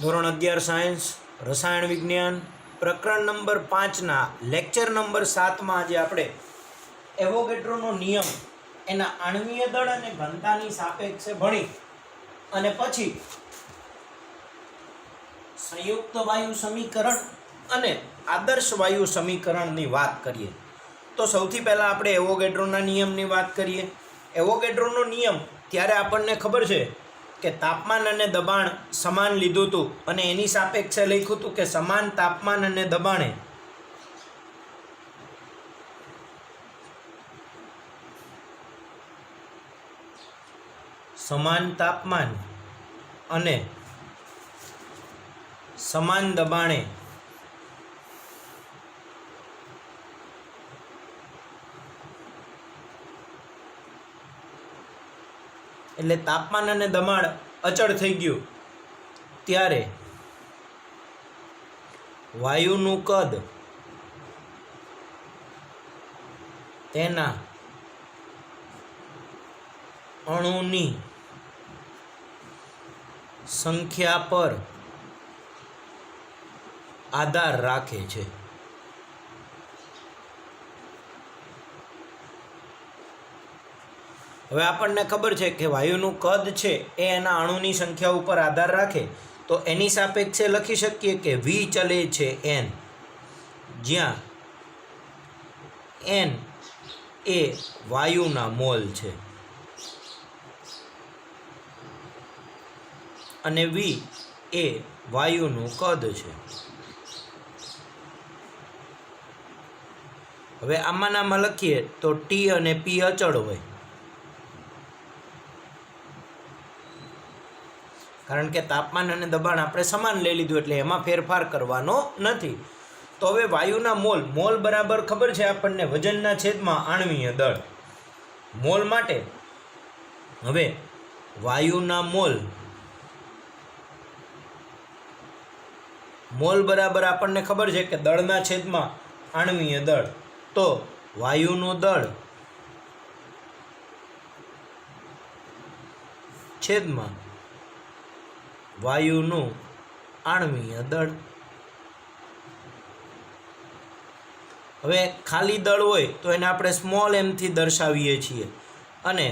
ધોરણ 11 સાયન્સ રસાયણ વિજ્ઞાન પ્રકરણ નંબર 5ના લેક્ચર નંબર 7માં આજે આપણે એવોગેડ્રોનો નિયમ એના આણ્વીય દળ અને ઘનતાની સાપેક્ષે ભણી અને પછી સંયુક્ત વાયુ સમીકરણ અને આદર્શ વાયુ સમીકરણની વાત કરીએ તો સૌથી પહેલાં આપણે એવોગેડ્રોના નિયમની વાત કરીએ. એવોગેડ્રોનો નિયમ ત્યારે આપણને ખબર છે કે તાપમાન અને દબાણ સમાન લીધું હતું અને એની સાપેક્ષે લખ્યું હતું કે સમાન તાપમાન અને દબાણે સમાન તાપમાન અને સમાન દબાણે એટલે તાપમાન અને દબાણ અચળ થઈ ગયું ત્યારે વાયુનું કદ તેના અણુની સંખ્યા પર આધાર રાખે છે. હવે આપણને ખબર છે કે વાયુનું કદ છે એ એના અણુની સંખ્યા ઉપર આધાર રાખે તો એની સાપેક્ષે લખી શકીએ કે વી ચલે છે એન, જ્યાં એન એ વાયુના મોલ છે અને વી એ વાયુનું કદ છે. હવે આમાં લખીએ તો ટી અને પી અચળ હોય, કારણ કે તાપમાન અને દબાણ આપણે સમાન લઈ લીધું એટલે એમાં ફેરફાર કરવાનો નથી. તો હવે વાયુના મોલ બરાબર ખબર છે આપણને વજનના છેદમાં આણ્વીય દળ. મોલ માટે હવે વાયુના મોલ બરાબર આપણને ખબર છે કે દળના છેદમાં આણ્વીય દળ. તો વાયુનું દળ છેદમાં વાયુનું આણ્વીય દળ. હવે ખાલી દળ હોય તો એને આપણે સ્મોલ એમથી દર્શાવીએ છીએ અને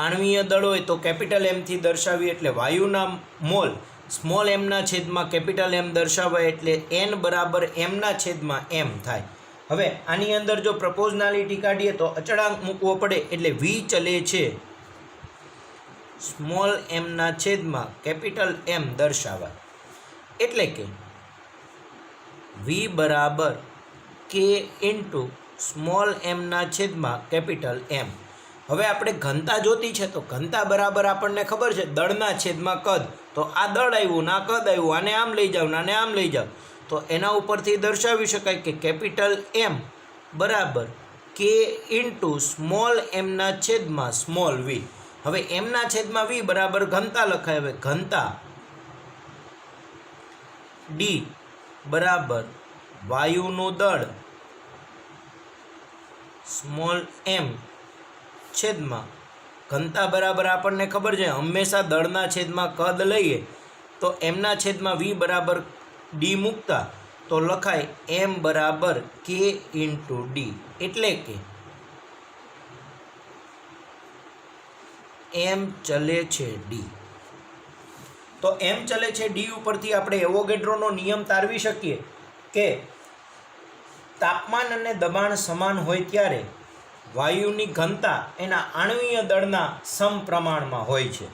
આણ્વીય દળ હોય તો કેપિટલ એમથી દર્શાવીએ. એટલે વાયુના મોલ સ્મોલ એમના છેદમાં કેપિટલ એમ દર્શાવાય એટલે એન બરાબર એમના છેદમાં એમ થાય. હવે આની અંદર જો પ્રપોઝનાલિટી કાઢીએ તો અચળાંક મૂકવો પડે એટલે વી ચલે છે સ્મોલ એમના છેદમાં કેપિટલ એમ દર્શાવાય. એટલે કે વી બરાબર કે ઇન્ટુ સ્મોલ એમના છેદમાં કેપિટલ એમ. હવે આપણે ઘનતા જોતી છે તો ઘનતા બરાબર આપણને ખબર છે દળના છેદમાં કદ. તો આ દળ આવ્યું ના કદ આવ્યું, આને આમ લઈ જાઓ આને આમ લઈ જાઓ તો એના ઉપરથી દર્શાવી શકાય કે કેપિટલ એમ બરાબર કે ઇન્ટુ સ્મોલ એમના છેદમાં સ્મોલ વી. હવે એમના છેદમાં વી બરાબર ઘનતા લખાય. હવે ઘનતા ડી બરાબર વાયુનું દળ સ્મોલ એમ છેદમાં ઘનતા બરાબર આપણને ખબર છે હંમેશા દળના છેદમાં કદ લઈએ તો એમના છેદમાં વી બરાબર ડી મૂકતા તો લખાય એમ બરાબર કે ઇન્ટુ ડી. એટલે કે એમ ચલે છે ડી. તો એમ ચલે છે ડી ઉપરથી આપણે એવોગેડ્રોનો નિયમ તારવી શકીએ કે તાપમાન અને દબાણ સમાન હોય ત્યારે વાયુની ઘનતા એના આણ્વીય દળના સમપ્રમાણમાં હોય છે.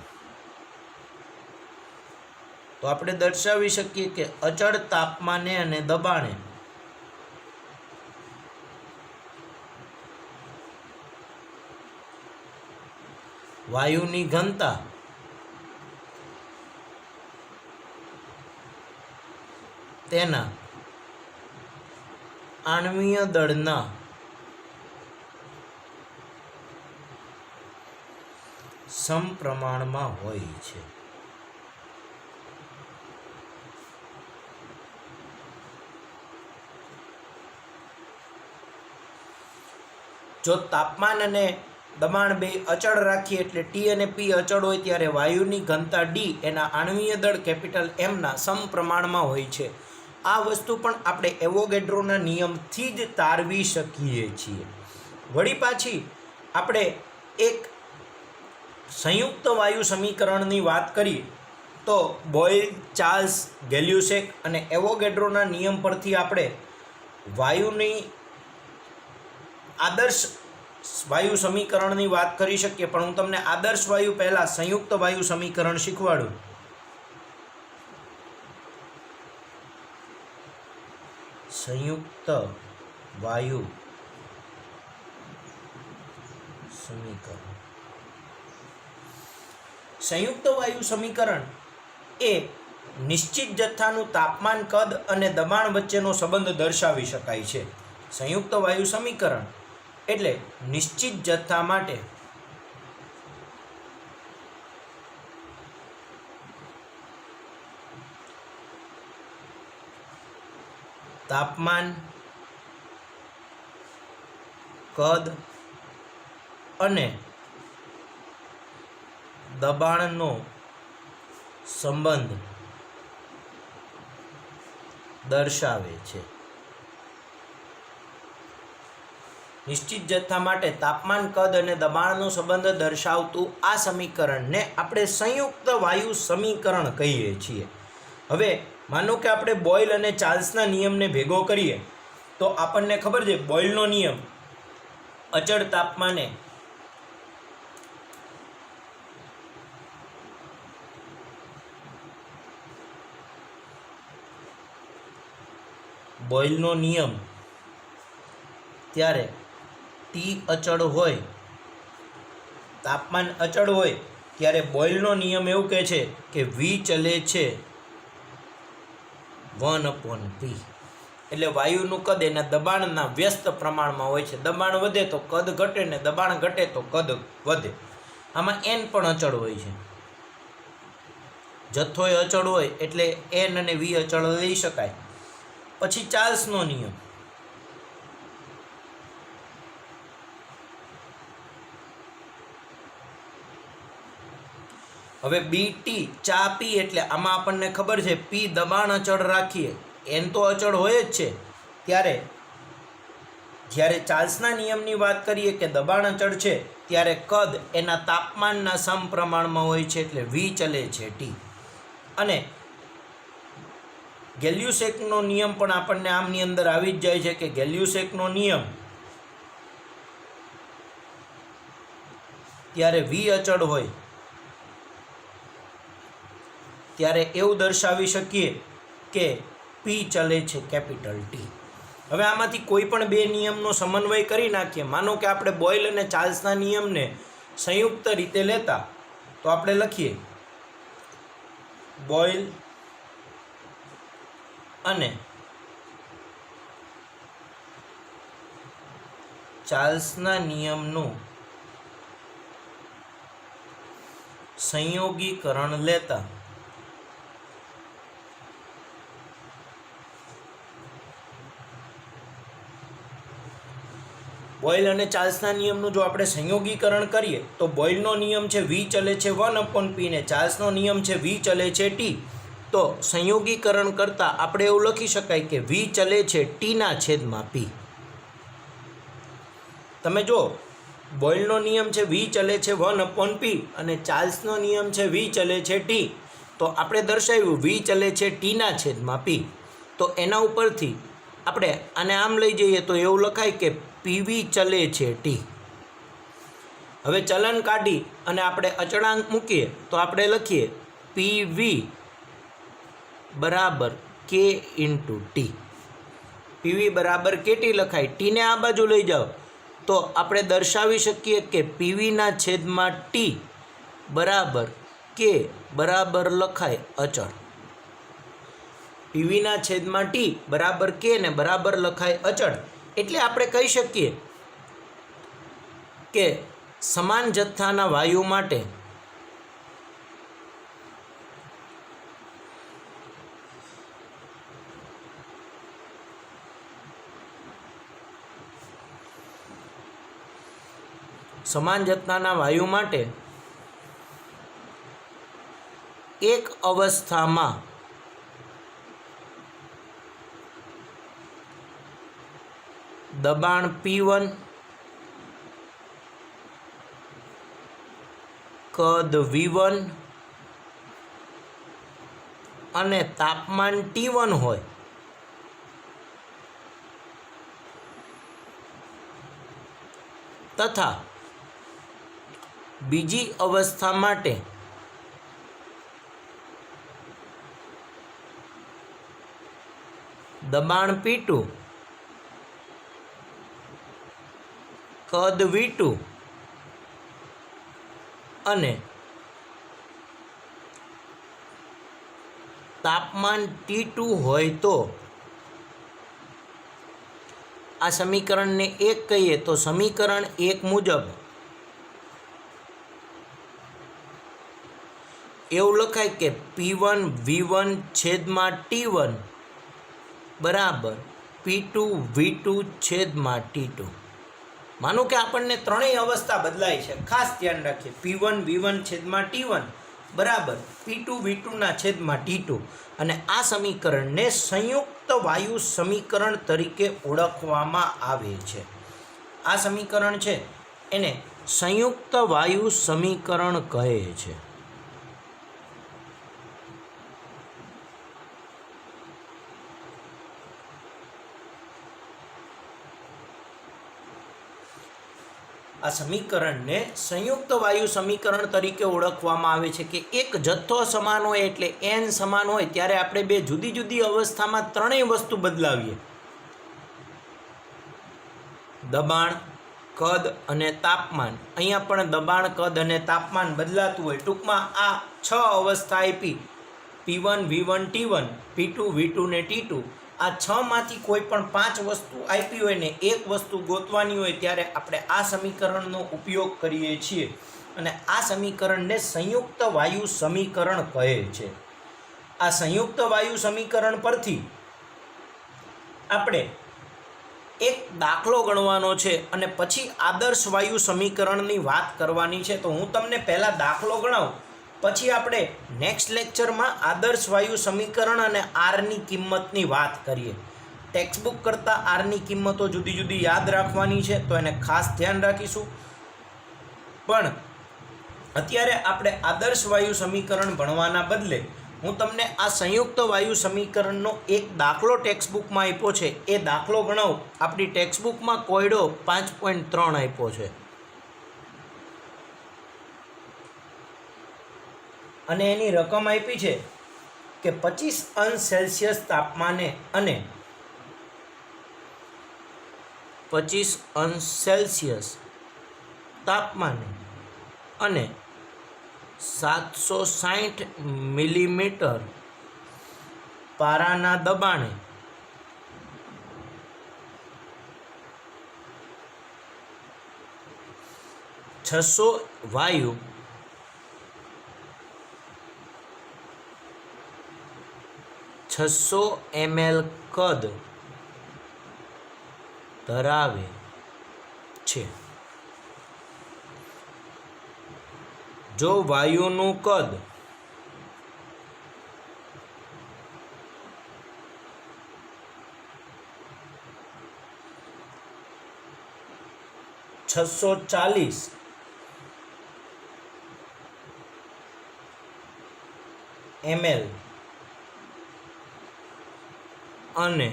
તો આપણે દર્શાવી શકીએ કે અચળ તાપમાને અને દબાણે વાયુની ઘનતા તેના આણ્વીય દળના સમપ્રમાણમાં હોય છે. જો તાપમાન અને દબાણ બે અચળ રાખીએ એટલે ટી અને પી અચળ હોય ત્યારે વાયુની ઘનતા ડી એના આણ્વીય દળ કેપિટલ એમના સમપ્રમાણમાં હોય છે. આ વસ્તુ પણ આપણે એવોગેડ્રોના નિયમથી જ તારવી શકીએ છીએ. વળી પાછી આપણે એક સંયુક્ત વાયુ સમીકરણની વાત કરીએ તો બોયલ, ચાર્લ્સ, ગેલ્યુસેક અને એવોગેડ્રોના નિયમ પરથી આપણે વાયુની આદર્શ વાયુ સમીકરણની વાત કરી શકીએ. પણ હું તમને આદર્શ વાયુ પહેલાં સંયુક્ત વાયુ સમીકરણ શીખવાડું. સંયુક્ત વાયુ સમીકરણ. સંયુક્ત વાયુ સમીકરણ એ નિશ્ચિત જથ્થાનું તાપમાન, કદ અને દબાણ વચ્ચેનો સંબંધ દર્શાવી શકાય છે. સંયુક્ત વાયુ સમીકરણ એટલે નિશ્ચિત જથ્થા માટે તાપમાન, કદ અને દબાણનો સંબંધ દર્શાવે છે. નિશ્ચિત જથ્થા માટે તાપમાન, કદ અને દબાણનો સંબંધ દર્શાવતું આ સમીકરણને આપણે સંયુક્ત વાયુ સમીકરણ કહીએ છીએ. હવે માનો કે આપણે બોયલ અને ચાર્લ્સના નિયમને ભેગો કરીએ તો આપણને ખબર છે બોયલનો નિયમ અચળ તાપમાને બોયલનો નિયમ ત્યારે ટી અચળ હોય, તાપમાન અચળ હોય ત્યારે બોયલનો નિયમ એવું કહે છે કે વી ચલે છે 1/p. એટલે વાયુનું કદ એના દબાણના વ્યસ્ત પ્રમાણમાં હોય છે. દબાણ વધે તો કદ ઘટે ને દબાણ ઘટે તો કદ વધે. આમાં એન પણ અચળ હોય છે. જથ્થો એ અચળ હોય એટલે એન અને વી અચળ લઈ શકાય. પછી ચાર્લ્સનો નિયમ. હવે બી ટી ચા પી એટલે આમાં આપણને ખબર છે પી દબાણ અચળ રાખીએ, એન તો અચળ હોય જ છે. જ્યારે ચાર્લ્સના નિયમની વાત કરીએ કે દબાણ અચળ છે ત્યારે કદ એના તાપમાનના સમપ્રમાણમાં હોય છે એટલે વી ચલે છે ટી. અને ગેલ્યુસેકનો નિયમ પણ આપણને આમની અંદર આવી જ જાય છે કે ગેલ્યુસેકનો નિયમ ત્યારે વી અચળ હોય ત્યારે એવું દર્શાવી શકીએ કે પી ચલે છે કેપિટલ ટી. હવે આમાંથી કોઈ પણ બે નિયમનો સમન્વય કરી નાખીએ. માનો કે આપણે બોયલ અને ચાર્લ્સના નિયમને સંયુક્ત રીતે લેતા તો આપણે લખીએ બોયલ અને ચાર્લ્સના નિયમનું સંયોગીકરણ લેતા બોયલ અને ચાર્લ્સના નિયમનું જો આપણે સંયોગીકરણ કરીએ તો બોયલનો નિયમ છે વી ચલે છે 1/p ને ચાર્લ્સનો નિયમ છે વી ચલે છે ટી. તો સંયોગીકરણ કરતાં આપણે એવું લખી શકાય કે વી ચલે છે ટીના છેદમાં પી. તમે જો બોયલનો નિયમ છે વી ચલે છે 1/p અને ચાર્લ્સનો નિયમ છે વી ચલે છે ટી. તો આપણે દર્શાવ્યું વી ચલે છે ટીના છેદમાં પી. તો એના ઉપરથી આપણે આને આમ લઈ જઈએ તો એવું લખાય કે પીવી ચલે છે ટી. હવે ચલન કાઢી અને આપણે અચળાંક મૂકીએ તો આપણે લખીએ પીવી બરાબર કે ઇન્ટુ ટી. પીવી બરાબર કેટી લખાય. ટીને આ બાજુ લઈ જાઓ તો આપણે દર્શાવી શકીએ કે પીવીના છેદમાં ટી બરાબર કે બરાબર લખાય અચળ. પીવીના છેદમાં ટી બરાબર કે ને બરાબર લખાય અચળ. એટલે આપણે કહી શકીએ કે સમાન જથ્થાના વાયુ માટે સમાન જથ્થાના વાયુ માટે એક અવસ્થામાં દબાણ P1, કદ V1 અને તાપમાન T1 હોય તથા બીજી અવસ્થા માટે દબાણ P2, કદ V2 અને તાપમાન T2 હોય તો આ સમીકરણને એક કહીએ તો સમીકરણ એક મુજબ એવું લખાય કે P1 V1 છેદમાં T1 બરાબર P2 V2 છેદમાં T2. માનો કે આપણને ત્રણેય અવસ્થા બદલાય છે, ખાસ ધ્યાન રાખીએ. P1 V1 છેદમાં T1 બરાબર P2 V2 ના છેદમાં T2. અને આ સમીકરણને સંયુક્ત વાયુ સમીકરણ તરીકે ઓળખવામાં આવે છે. આ સમીકરણ છે એને સંયુક્ત વાયુ સમીકરણ કહે છે. આ સમીકરણને સંયુક્ત વાયુ સમીકરણ તરીકે ઓળખવામાં આવે છે કે એક જથ્થો સમાન હોય એટલે n સમાન હોય ત્યારે આપણે બે જુદી જુદી અવસ્થામાં ત્રણેય વસ્તુ બદલાવીએ, દબાણ, કદ અને તાપમાન. અહીંયા પણ દબાણ, કદ અને તાપમાન બદલાતું હોય. ટૂંકમાં આ 6 અવસ્થા આપી, P1 V1 T1, P2 V2 ને T2. આ 6 માંથી કોઈ પણ 5 વસ્તુ આપી હોય ને એક વસ્તુ ગોતવાની હોય ત્યારે આપણે આ સમીકરણનો ઉપયોગ કરીએ છીએ અને આ સમીકરણને સંયુક્ત વાયુ સમીકરણ કહે છે. આ સંયુક્ત વાયુ સમીકરણ પરથી આપણે એક દાખલો ગણવાનો છે અને પછી આદર્શ વાયુ સમીકરણની વાત કરવાની છે. તો હું તમને પહેલાં દાખલો ગણાવું, પછી આપણે નેક્સ્ટ લેક્ચરમાં આદર્શ વાયુ સમીકરણ અને આરની કિંમતની વાત કરીએ. ટેક્સ્ટબુક કરતાં આરની કિંમતો જુદી જુદી યાદ રાખવાની છે, તો એને ખાસ ધ્યાન રાખીશું. પણ અત્યારે આપણે આદર્શ વાયુ સમીકરણ ભણવાના બદલે હું તમને આ સંયુક્ત વાયુ સમીકરણનો એક દાખલો ટેક્સ્ટબુકમાં આપ્યો છે, એ દાખલો ગણાવું. આપણી ટેક્સ્ટબુકમાં કોયડો 5.3 આપ્યો છે અને એની રકમ આપી છે કે 25°C તાપમાને અને 25°C તાપમાને અને 760 મિલીમીટર પારાના દબાણે વાયુ 600 ml કદ ધરાવે છે. જો વાયુનું કદ 640 ml અને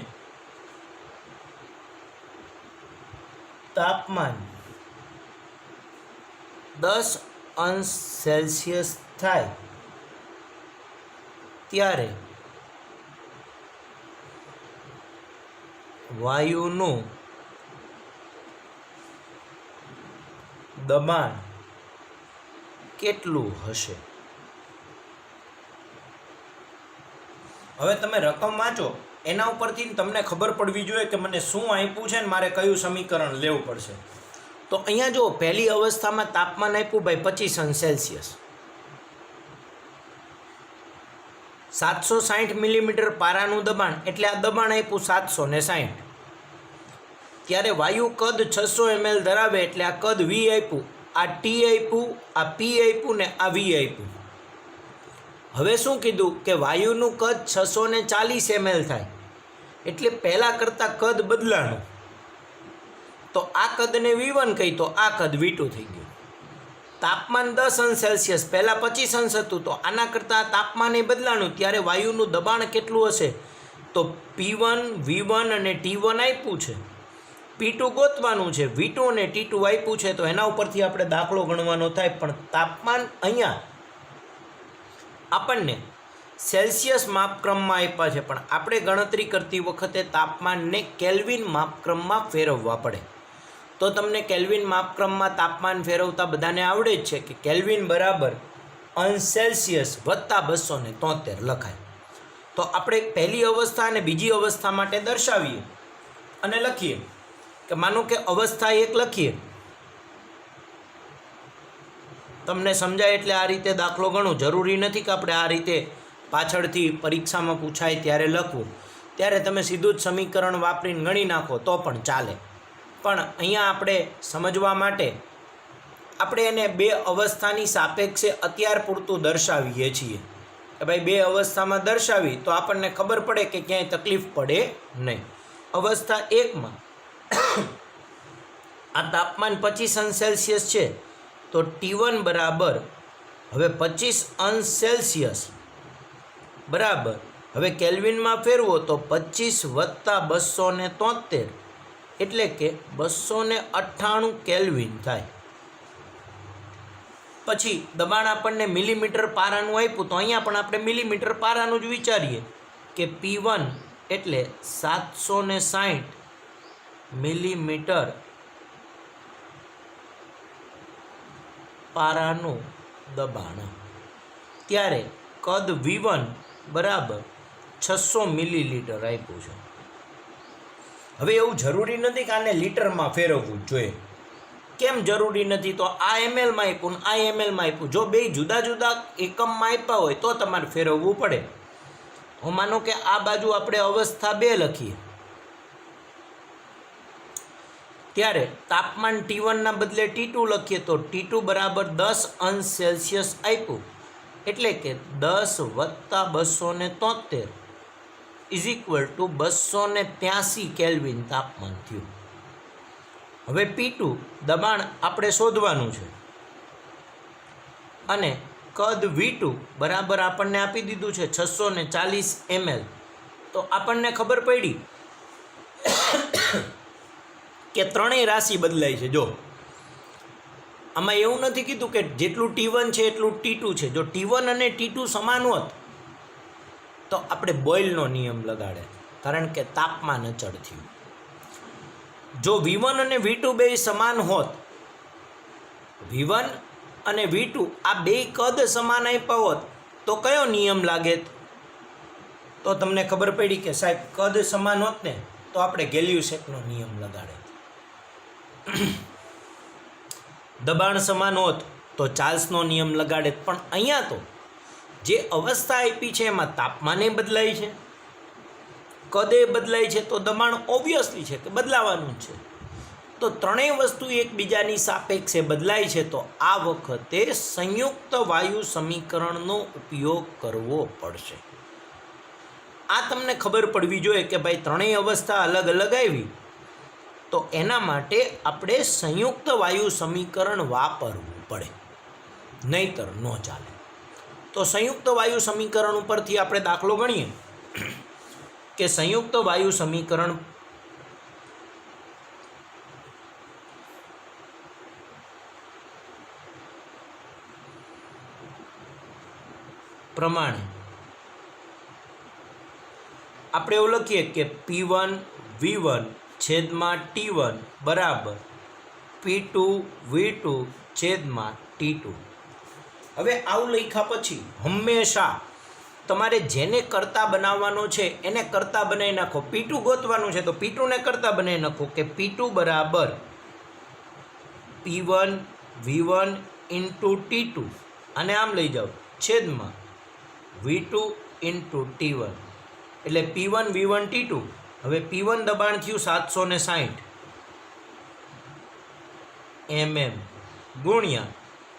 તાપમાન 10°C થાય ત્યારે વાયુનું દબાણ કેટલું હશે? હવે તમે રકમ વાંચો, એના ઉપરથી તમને ખબર પડવી જોઈએ કે મને શું આપ્યું છે ને મારે કયું સમીકરણ લેવું પડશે. તો અહીંયા જો પહેલી અવસ્થામાં તાપમાન આપ્યું ભાઈ 25°C, 760 મિલીમીટર પારાનું દબાણ એટલે આ દબાણ આપ્યું 760. ત્યારે વાયુ કદ 600 ml ધરાવે એટલે આ કદ V આપ્યું આ ટી આપ્યું, આ પી આપ્યું ને આ વી આપ્યું. હવે શું કીધું કે વાયુનું કદ 640 ml થાય, એટલે પહેલાં કરતાં કદ બદલાણું. તો આ કદને V1 કહી તો આ કદ V2 થઈ ગયું. તાપમાન 10 અંશ સેલ્સિયસ, પહેલાં 25 અંશ હતું, તો આના કરતાં તાપમાન એ બદલાણું, ત્યારે વાયુનું દબાણ કેટલું હશે? તો P1, V1 અને T1 આપ્યું છે, P2 ગોતવાનું છે, V2 અને T2 આપ્યું છે, તો એના ઉપરથી આપણે દાખલો ગણવાનો થાય. પણ તાપમાન અહીંયા આપણને સેલ્સિયસ માપક્રમમાં આપ્યા છે, પણ આપણે ગણતરી કરતી વખતે તાપમાનને કેલ્વિન માપક્રમમાં ફેરવવા પડે. તો તમને કેલ્વિન માપક્રમમાં તાપમાન ફેરવતા બધાને આવડે જ છે કે કેલ્વિન બરાબર અંશ સેલ્સિયસ વત્તા 273 લખાય. તો આપણે પહેલી અવસ્થા અને બીજી અવસ્થા માટે દર્શાવીએ અને લખીએ કે માનો કે અવસ્થા 1 લખીએ. તમને સમજાય એટલે આ રીતે દાખલો ગણો. જરૂરી નથી કે આપણે આ રીતે પાછળથી પરીક્ષામાં પૂછાય ત્યારે લખવું. ત્યારે તમે સીધું જ સમીકરણ વાપરીને ગણી નાખો તો પણ ચાલે. પણ અહીંયા આપણે સમજવા માટે આપણે એને બે અવસ્થાની સાપેક્ષે અત્યાર પૂરતું દર્શાવીએ છીએ કે ભાઈ બે અવસ્થામાં દર્શાવી તો આપણને ખબર પડે કે ક્યાંય તકલીફ પડે નહીં. અવસ્થા 1માં આ તાપમાન 25 અંશ સેલ્સિયસ છે, તો T1 બરાબર હવે 25 અંશ સેલ્સિયસ બરાબર, હવે કેલ્વિનમાં ફેરવો તો 25 વત્તા 273 એટલે કે 298 કેલ્વિન થાય. પછી દબાણ આપણને મિલીમીટર પારાનું આપ્યું, તો અહીંયા પણ આપણે મિલીમીટર પારાનું જ વિચારીએ કે P1 એટલે 760 મિલીમીટર પારાનું દબાણ. ત્યારે કદ V1 બરાબર 600 મિલીલીટર આપ્યું છે. હવે એવું જરૂરી નથી કે આને લીટરમાં ફેરવવું જોઈએ. કેમ જરૂરી નથી? તો આ mlમાં આપ્યું ને આ mlમાં આપ્યું. જો બે જુદા જુદા એકમમાં આપ્યા હોય તો તમારે ફેરવવું પડે. હું માનો કે આ બાજુ આપણે અવસ્થા 2 લખીએ, ત્યારે તાપમાન T1 ના બદલે T2 લખીએ તો T2 બરાબર 10 અંશ સેલ્સિયસ આપ્યું, એટલે કે 10 વત્તા 273 ઇઝ ઇક્વલ ટુ 283 કેલ્વિન તાપમાન થયું. હવે P2 દબાણ આપણે શોધવાનું છે અને કદ V2 બરાબર આપણને આપી દીધું છે 640 ml. તો આપણને ખબર પડી કે ત્રણેય રાશિ બદલાય છે. જો આમાં એવું નથી કીધું કે જેટલું T1 છે એટલું T2 છે. જો T1 અને T2 સમાન હોત તો આપણે બોઇલનો નિયમ લગાડે, કારણ કે તાપમાન અચળ થયું. જો V1 અને V2 બે સમાન હોત, V1 અને V2 આ બે કદ સમાન આપ્યા હોત તો કયો નિયમ લાગે? તો તમને ખબર પડી કે સાહેબ કદ સમાન હોત ને તો આપણે ગેલ્યુસેકનો નિયમ લગાડે. દબાણ સમાન હોત તો ચાર્લ્સનો નિયમ લગાડે. પણ અહીંયા તો જે અવસ્થા આપી છે એમાં તાપમાને બદલાય છે, કદે બદલાય છે, તો દબાણ ઓબ્વિયસલી છે કે બદલાવાનું છે. તો ત્રણેય વસ્તુ એકબીજાની સાપેક્ષે બદલાય છે, તો આ વખતે સંયુક્ત વાયુ સમીકરણનો ઉપયોગ કરવો પડશે. આ તમને ખબર પડવી જોઈએ કે ભાઈ ત્રણેય અવસ્થા અલગ અલગ આવી, તો એના માટે આપણે સંયુક્ત વાયુ સમીકરણ વાપરવું પડે, નહીતર ન ચાલે. તો સંયુક્ત વાયુ સમીકરણ ઉપરથી આપણે દાખલો ગણીએ કે સંયુક્ત વાયુ સમીકરણ પ્રમાણે આપણે એવું લખીએ કે P1 V1 છેદમાં T1 બરાબર P2 V2 છેદમાં T2. હવે આવું લખ્યા પછી હંમેશા તમારે જેને કરતા બનાવવાનો છે એને કરતા બનાવી નાખો. P2 ગોતવાનું છે તો P2 ને કરતા બનાવી નાખો કે P2 બરાબર P1 V1 ઇન્ટુ T2, અને આમ લઈ જાઓ છેદમાં V2 ઇન્ટુ T1, એટલે P1 V1 T2. હવે P1 દબાણ થયું 760 mm ગુણ્યા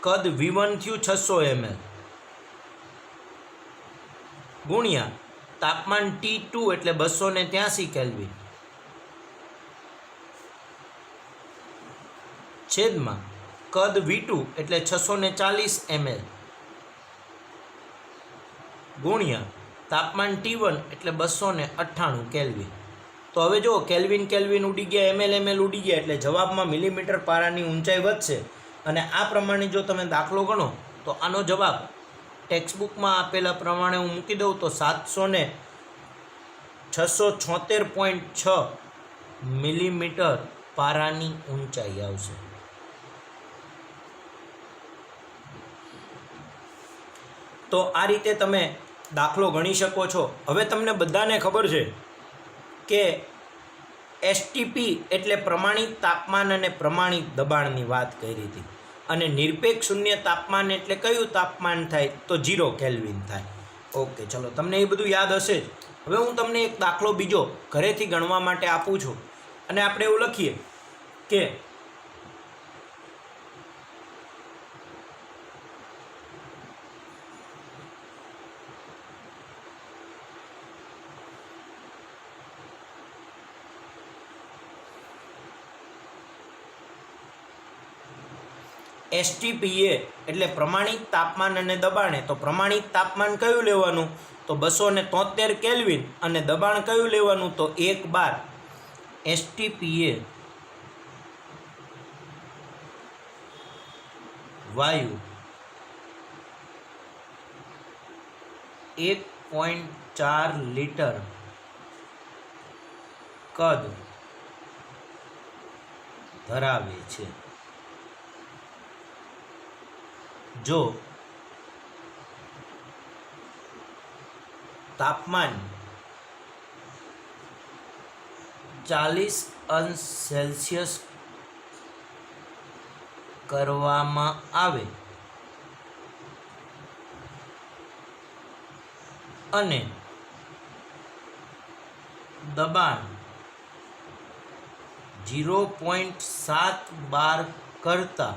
કદ V1 થયું 600 ml ગુણ્યા તાપમાન T2 એટલે 283 કેલ્વિન છેદમાં કદ V2 એટલે 640 ml ગુણ્યા તાપમાન T1 એટલે 298 કેલ્વિન. તો હવે જો કેલ્વિન કેલ્વિન ઉડી ગયા, ml ઉડી ગયા, એટલે જવાબમાં મિલીમીટર પારાની ઊંચાઈ વધશે. અને આ પ્રમાણે જો તમે દાખલો ગણો તો આનો જવાબ ટેક્સ્ટબુકમાં આપેલા પ્રમાણે હું મૂકી દઉં તો 676.6 મિલીમીટર પારાની ઊંચાઈ આવશે. તો આ રીતે તમે દાખલો ગણી શકો છો. હવે તમને બધાને ખબર છે કે એસટીપી એટલે પ્રમાણિત તાપમાન અને પ્રમાણિત દબાણની વાત કરી હતી. અને નિરપેક્ષ શૂન્ય તાપમાન એટલે કયું તાપમાન થાય? તો 0 કેલ્વિન થાય. ઓકે, ચલો, તમને એ બધું યાદ હશે જ. હવે હું તમને એક દાખલો બીજો ઘરેથી ગણવા માટે આપું છું. અને આપણે એવું લખીએ કે એસટીપીએ એટલે પ્રમાણિત તાપમાન અને દબાણે. તો પ્રમાણિત તાપમાન કયું લેવાનું? તો 273 કેલ્વિન. અને દબાણ કયું લેવાનું? તો 1 બાર. એસટીપીએ વાયુ 1.4 લીટર કદ ધરાવે છે. જો તાપમાન 40 અંશ સેલ્સિયસ કરવામાં આવે અને દબાણ 0.7 બાર કરતા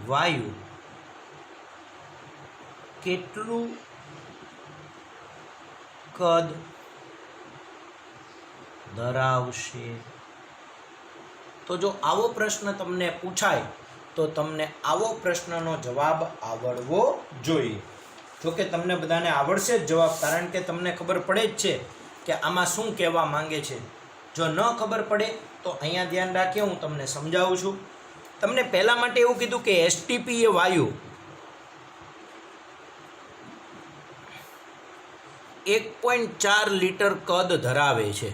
વાયુ કેટલું કદ ધરાવશે? તો જો આવો પ્રશ્ન તમને પૂછાય તો તમને આવો પ્રશ્નનો જવાબ આવડવો જોઈએ. જો કે તમને બધાને આવડશે જ જવાબ, કારણ કે તમને ખબર પડે જ છે કે આમાં શું કહેવા માંગે છે. જો ન ખબર પડે તો અહીંયા ધ્યાન રાખીએ, હું તમને સમજાવું છું. તમને પહેલા માટે એવું કીધું કે એસટીપી એ વાયુ 1.4 લીટર કદ ધરાવે છે.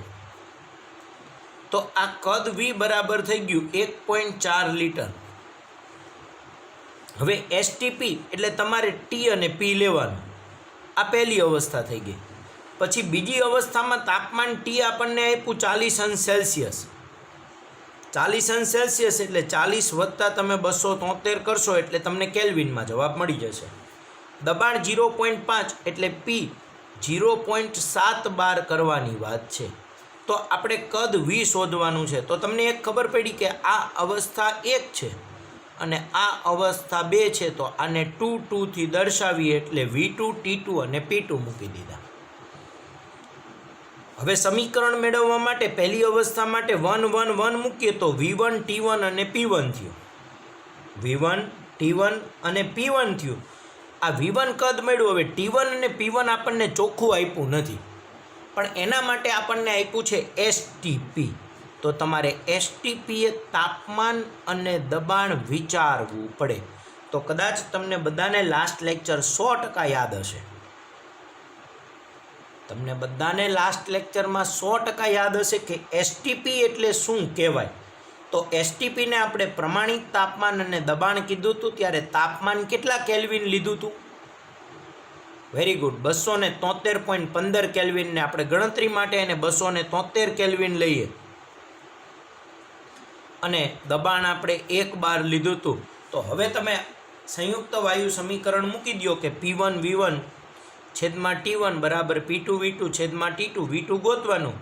તો આ કદ V બરાબર થઈ ગયું 1.4 લીટર. હવે એસટીપી એટલે તમારે ટી અને પી લેવાનું. આ પહેલી અવસ્થા થઈ ગઈ. પછી બીજી અવસ્થામાં તાપમાન ટી આપણને આપ્યું 40 અંશ સેલ્સિયસ. 40 અંશ સેલ્સિયસ એટલે 40 વત્તા તમે 273 કરશો એટલે તમને કેલ્વિનમાં જવાબ મળી જશે. દબાણ 0.5 એટલે પી 0.7 બાર કરવાની વાત છે. તો આપણે કદ V શોધવાનું છે. તો તમને એક ખબર પડી કે આ અવસ્થા 1 છે અને આ અવસ્થા 2 છે. તો આને 2 થી દર્શાવીએ એટલે V2, T2 અને P2 મૂકી દીધા. હવે સમીકરણ મેળવવા માટે પહેલી અવસ્થા માટે 1 1 1 મૂકીએ તો V1, T1 અને P1 થયું. V1, T1 અને P1 થયું. આ V1 કદ મળ્યું. હવે T1 અને P1 આપણને ચોખ્ખું આપ્યું નથી, પણ એના માટે આપણને આપ્યું છે એસટીપી. તો તમારે એસટીપી એ તાપમાન અને દબાણ વિચારવું પડે. તો કદાચ તમને બધાને લાસ્ટ લેક્ચર 100% યાદ હશે. તમને બધાને લાસ્ટ લેક્ચરમાં 100% યાદ હશે કે એસટીપી એટલે શું કહેવાય. તો એસટીપીને આપણે પ્રમાણિત તાપમાન અને દબાણ કીધું હતું, ત્યારે તાપમાન કેટલા કેલ્વિન લીધું હતું? વેરી ગુડ, 273.15 કેલ્વિનને આપણે ગણતરી માટે એને 273 કેલ્વિન લઈએ. અને દબાણ આપણે 1 બાર લીધું હતું. તો હવે તમે સંયુક્ત વાયુ સમીકરણ મૂકી દો કે P1 V1 છેદમાં T1 બરાબર P2 V2 છેદમાં T2 V2 ગોતવાનું.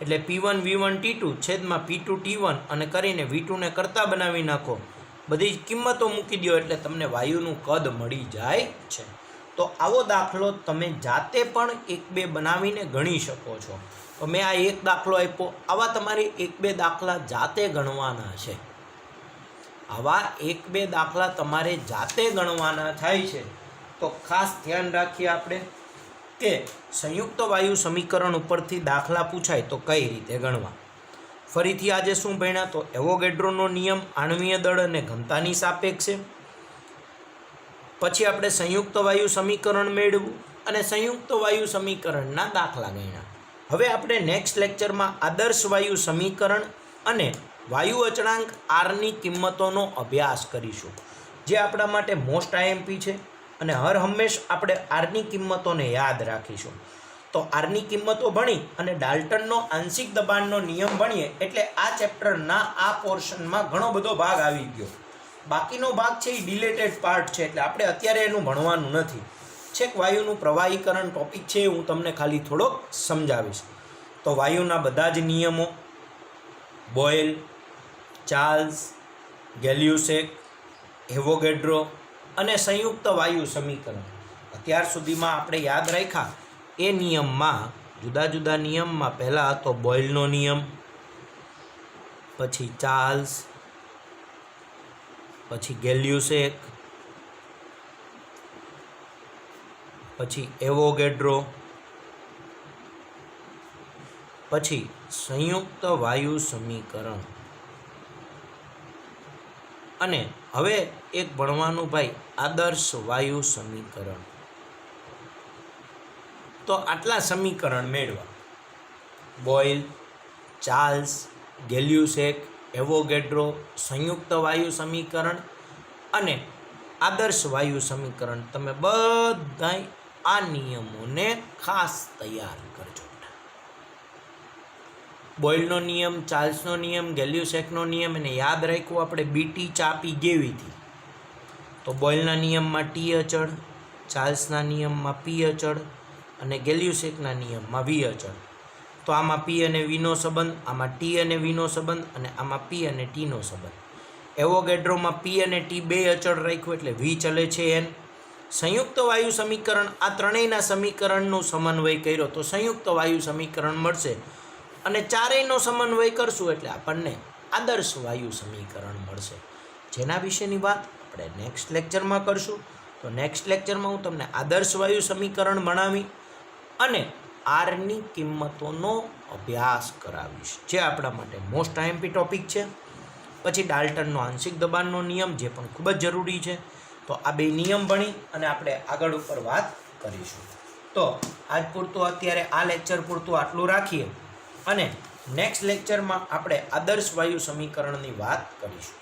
એટલે P1V1T2 છેદમાં P2T1 અને કરીને V2 ને કરતા બનાવી નાખો, બધી જ કિંમતો મૂકી દો એટલે તમને વાયુનું કદ મળી જાય છે. તો આવો દાખલો તમે જાતે પણ 1-2 બનાવીને ગણી શકો છો. તો મેં આ એક દાખલો આપ્યો, આવા તમારે 1-2 દાખલા જાતે ગણવાના છે. આવા 1-2 દાખલા તમારે જાતે ગણવાના થાય છે. તો ખાસ ધ્યાન રાખીએ આપણે કે સંયુક્ત વાયુ સમીકરણ ઉપરથી દાખલા પૂછાય તો કઈ રીતે ગણવા. ફરીથી આજે શું ભણ્યા? તો એવોગેડ્રોનો નિયમ, આણ્વીય દળ અને ઘનતાની સાપેક્ષે. પછી આપણે સંયુક્ત વાયુ સમીકરણ મેળવ્યું અને સંયુક્ત વાયુ સમીકરણના દાખલા ગણ્યા. હવે આપણે નેક્સ્ટ લેક્ચરમાં આદર્શ વાયુ સમીકરણ અને વાયુ અચળાંક આરની કિંમતોનો અભ્યાસ કરીશું, જે આપણા માટે મોસ્ટ આઈએમપી છે અને હર હંમેશ આપણે આરની કિંમતોને યાદ રાખીશું. તો આરની કિંમતો ભણી અને ડાલ્ટનનો આંશિક દબાણનો નિયમ ભણીએ એટલે આ ચેપ્ટરના આ પોર્શનમાં ઘણો બધો ભાગ આવી ગયો. બાકીનો ભાગ છે એ ડિલેટેડ પાર્ટ છે, એટલે આપણે અત્યારે એનું ભણવાનું નથી. છેક વાયુનું પ્રવાહીકરણ ટોપિક છે, હું તમને ખાલી થોડોક સમજાવીશ. તો વાયુના બધા જ નિયમો, બોયલ, ચાર્લ્સ, ગેલ્યુસેક, એવોગેડ્રો અને સંયુક્ત વાયુ સમીકરણ અત્યાર સુધીમાં આપણે યાદ રાખ્યા. એ નિયમમાં જુદા જુદા નિયમમાં પહેલાં તો બોયલનો નિયમ, પછી ચાર્લ્સ, પછી ગેલ્યુસેક, પછી એવોગેડ્રો, પછી સંયુક્ત વાયુ સમીકરણ. અને હવે એક ભણવાનું ભાઈ આદર્શ વાયુ સમીકરણ. તો આટલા સમીકરણ મેળવા. બોયલ, ચાર્લ્સ, ગેલ્યુસેક, એવોગેડ્રો, સંયુક્ત વાયુ સમીકરણ અને આદર્શ વાયુ સમીકરણ. તમે બધાય આ નિયમોને ખાસ તૈયાર કરજો. બોયલનો નિયમ, ચાર્લ્સનો નિયમ, ગેલ્યુસેકનો નિયમ એને યાદ રાખ્યું આપણે બીટી ચાપી ગેવીથી. તો બોયલના નિયમમાં ટી અચળ, ચાર્લ્સના નિયમમાં પી અચળ અને ગેલ્યુસેકના નિયમમાં વી અચળ. તો આમાં પી અને વીનો સંબંધ, આમાં ટી અને વીનો સંબંધ અને આમાં પી અને ટીનો સંબંધ. એવોગેડ્રોમાં પી અને ટી બે અચળ રાખ્યું એટલે વી ચલે છે એન. સંયુક્ત વાયુ સમીકરણ, આ ત્રણેયના સમીકરણનો સમન્વય કર્યો તો સંયુક્ત વાયુ સમીકરણ મળશે અને ચારેયનો સમન્વય કરશું એટલે આપણને આદર્શ વાયુ સમીકરણ મળશે. જેના વિશેની વાત આપણે નેક્સ્ટ લેક્ચરમાં કરશું. તો નેક્સ્ટ લેક્ચરમાં હું તમને આદર્શ વાયુ સમીકરણ ભણાવી અને આરની કિંમતોનો અભ્યાસ કરાવીશ, જે આપણા માટે મોસ્ટ આઈએમપી ટોપિક છે. પછી ડાલ્ટનનો આંશિક દબાણનો નિયમ, જે પણ ખૂબ જ જરૂરી છે. તો આ બે નિયમ ભણી અને આપણે આગળ ઉપર વાત કરીશું. તો આજ પૂરતું, અત્યારે આ લેક્ચર પૂરતું આટલું રાખીએ અને નેક્સ્ટ લેક્ચરમાં આપણે આદર્શ વાયુ સમીકરણની વાત કરીશું.